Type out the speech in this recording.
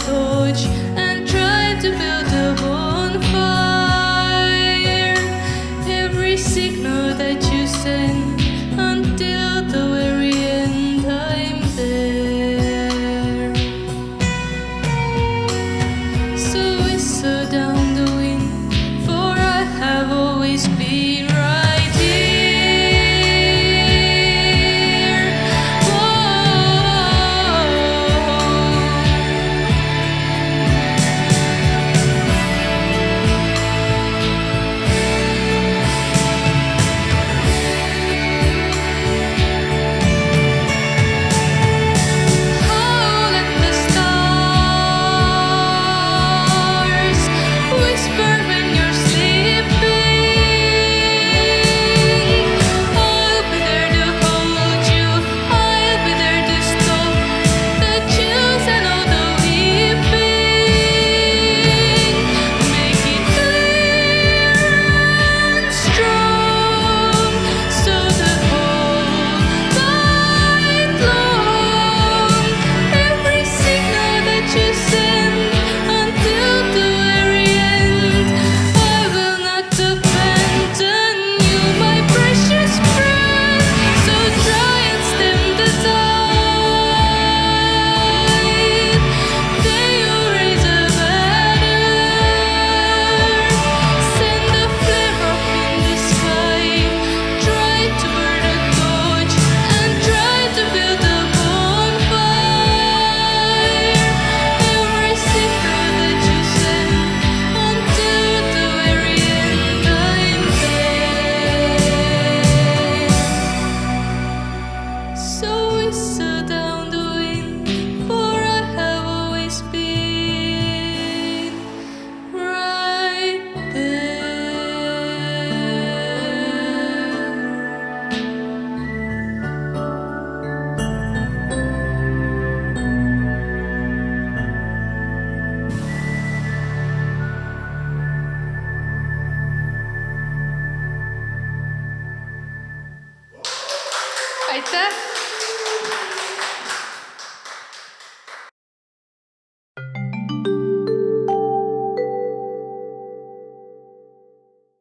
torch and try to build a bonfire. Every signal that you send, until the very end I'm there. So whistle down the wind, for I have always been right here. Howl at the stars, whisper when you're sleeping. I'll be there to hold you, I'll be there to stop the chills and all the weeping. Make it clear and strong, so the whole night long. Every signal that you send, until the very end, I will not abandon you, my precious friend. So try and stem the tide. They will raise a banner, send a flare up in the sky. Try to burn a torch and try to build a bonfire. Every signal that you send, until the very end I'm there. So whistle down the wind, for I have always been right there. aitäh!